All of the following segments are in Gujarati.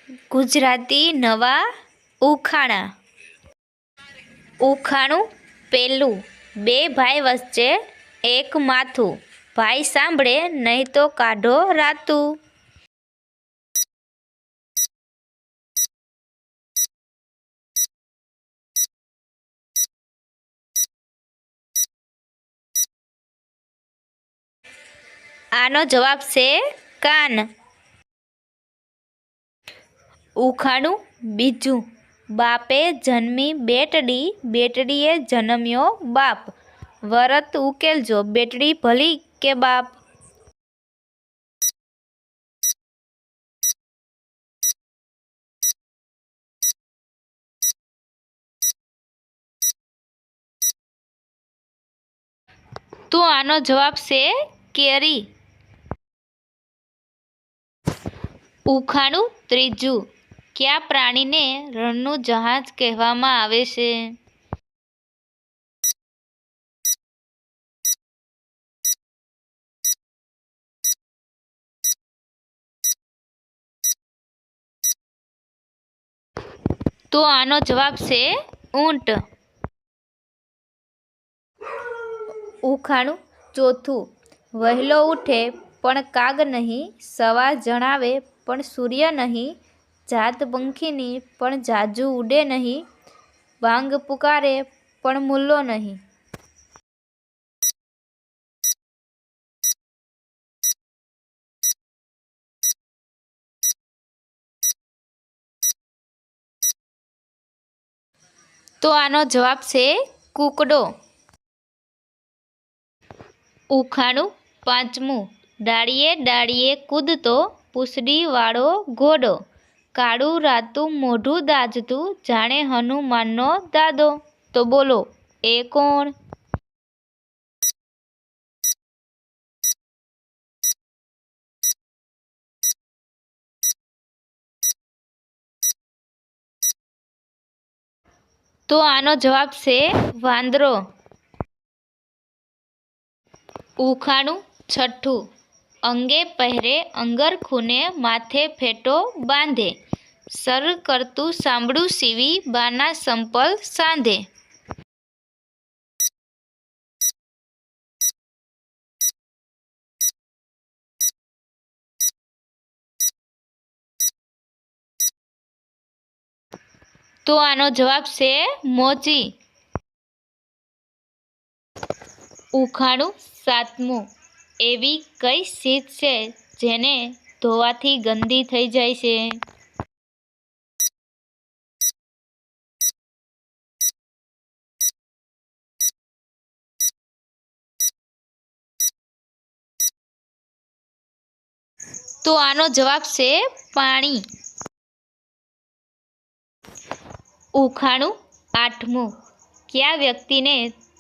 ગુજરાતી નવા ઉખાણા. ઉખાણું પહેલું. બે ભાઈ વચ્ચે એક માથું, ભાઈ સાંભળે નહીં તો કાઢો રાતું. આનો જવાબ છે કાન. ઉખાણું બીજું. બાપે જન્મી બેટડી, બેટડીએ જન્મ્યો બાપ. વરત ઉકેલજો, બેટડી ભલી કે બાપ. તો આનો જવાબ છે કેરી. ઉખાણું ત્રીજું. કયા પ્રાણીને રણનું જહાજ કહેવામાં આવે છે? તો આનો જવાબ છે ઊંટ. ઉખાણું ચોથું. વહેલો ઉઠે પણ કાગ નહીં, સવાર જણાવે પણ સૂર્ય નહીં, જાત પંખીની પણ જાજુ ઉડે નહીં, વાંગ પુકારે પણ મુલ્લો નહીં. તો આનો જવાબ છે કૂકડો. ઉખાણું પાંચમું. ડાળીએ ડાળીએ કૂદતો, પૂંછડી વાળો ઘોડો, કાળું રાતું મોઢું દાઝતું, જાણે હનુમાનનો દાદો. તો બોલો એ કોણ? તો આનો જવાબ છે વાંદરો. ઉખાણું છઠ્ઠું. અંગે પહેરે અંગર ખૂને, માથે ફેટો બાંધે, સર કરતું સાંભળું સીવી, બાના સંપલ સાંધે. તો આનો જવાબ છે મોચી. ઉખાણું સાતમું. એવી કઈ ચીજ છે જેને ધોવાથી ગંદી થઈ જાય છે? તો આનો જવાબ છે પાણી. ઉખાણું આઠમું. કયા વ્યક્તિને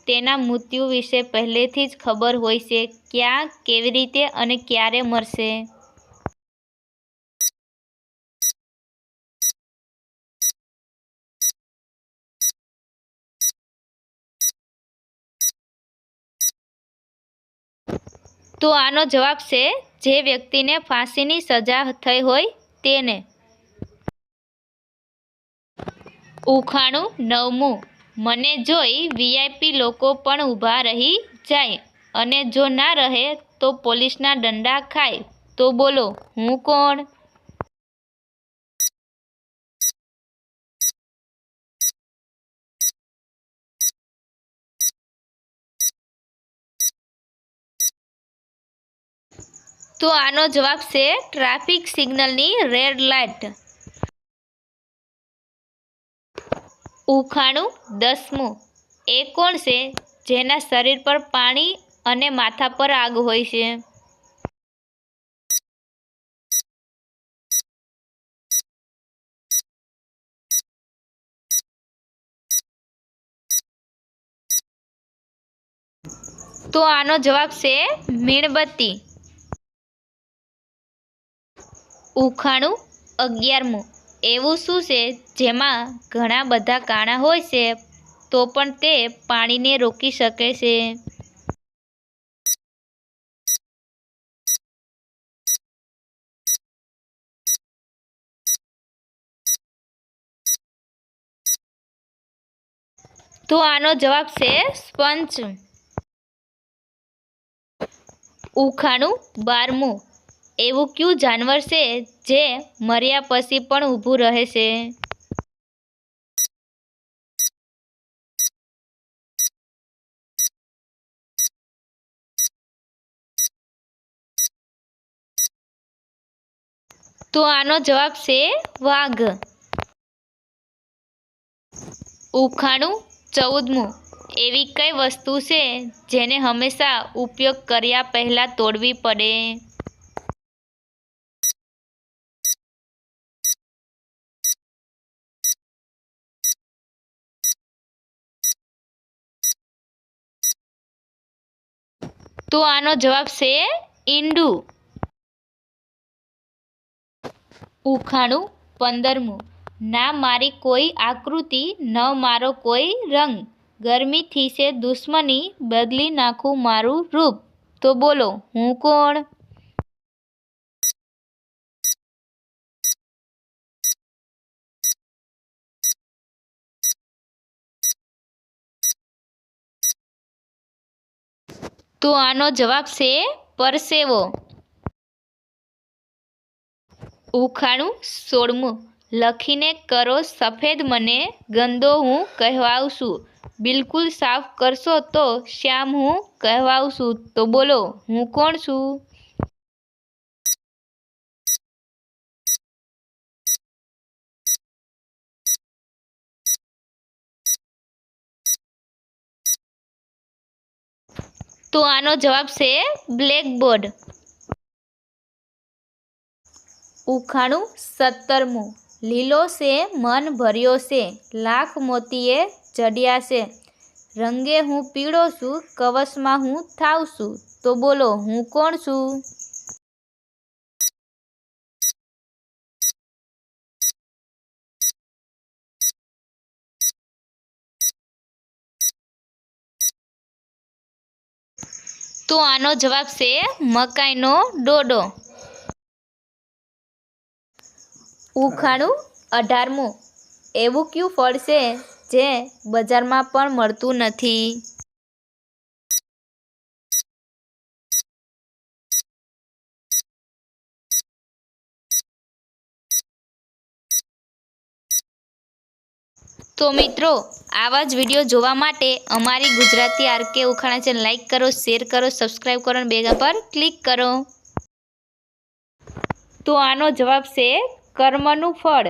તેના મૃત્યુ વિશે પહેલેથી જ ખબર હોય છે? ક્યાં, કેવી રીતે અને ક્યારે મરશે? તો આનો જવાબ છે જે વ્યક્તિને ફાંસીની સજા થઈ હોય તેને. ઉખાણું નવમું. મને જોઈ વીઆઈપી લોકો પણ ઊભા રહી જાય, અને જો ના રહે તો પોલીસના દંડા ખાય. તો બોલો હું કોણ? તો આનો જવાબ છે ટ્રાફિક સિગ્નલની રેડ લાઇટ. ઉખાણું દસમું. એ કોણ છે જેના શરીર પર પાણી અને માથા પર આગ હોય છે? તો આનો જવાબ છે મીણબત્તી. ઉખાણું 11મું. એવું શું છે જેમાં ઘણા બધા કાણા હોય છે તો પણ તે પાણીને રોકી શકે છે? તો આનો જવાબ છે સ્પંચ. ઉખાણું 12મું. એવું કયું જાનવર છે જે મર્યા પછી પણ ઊભું રહે છે? તો આનો જવાબ છે વાઘ. ઉખાણું 14મું. એવી કઈ વસ્તુ છે જેને હંમેશા ઉપયોગ કર્યા પહેલાં તોડવી પડે? તો આનો જવાબ છે ઈંડું. ઉખાણું 15મું. ના મારી કોઈ આકૃતિ, ન મારો કોઈ રંગ, ગરમીથી છે દુશ્મની, બદલી નાખું મારું રૂપ. તો બોલો હું કોણ? તો આનો જવાબ છે પરસેવો. ઉખાણું 16મું. લખીને કરો સફેદ મને, ગંદો હું કહેવાવશું, બિલકુલ સાફ કરશો તો શ્યામ હું કહેવાવશું. તો બોલો હું કોણ છું? તો આનો જવાબ છે બ્લેકબોર્ડ. ઉખાણું 17મું. લીલો છે મન ભર્યો છે, લાખ મોતીએ જડ્યા છે, રંગે હું પીળો છું, કવચમાં હું થાવ છું. તો બોલો હું કોણ છું? તો આનો જવાબ છે મકાઈનો ડોડો. ઉખાણું 18મું. એવું કયું ફળ છે જે બજારમાં પણ મળતું નથી? તો મિત્રો, આવા જ વિડીયો જોવા માટે અમારી ગુજરાતી આરકે ઉખાણા ચેનલ લાઈક કરો, શેર કરો, સબસ્ક્રાઈબ કરો અને બેલ પર ક્લિક કરો. તો આનો જવાબ છે કર્મનું ફળ.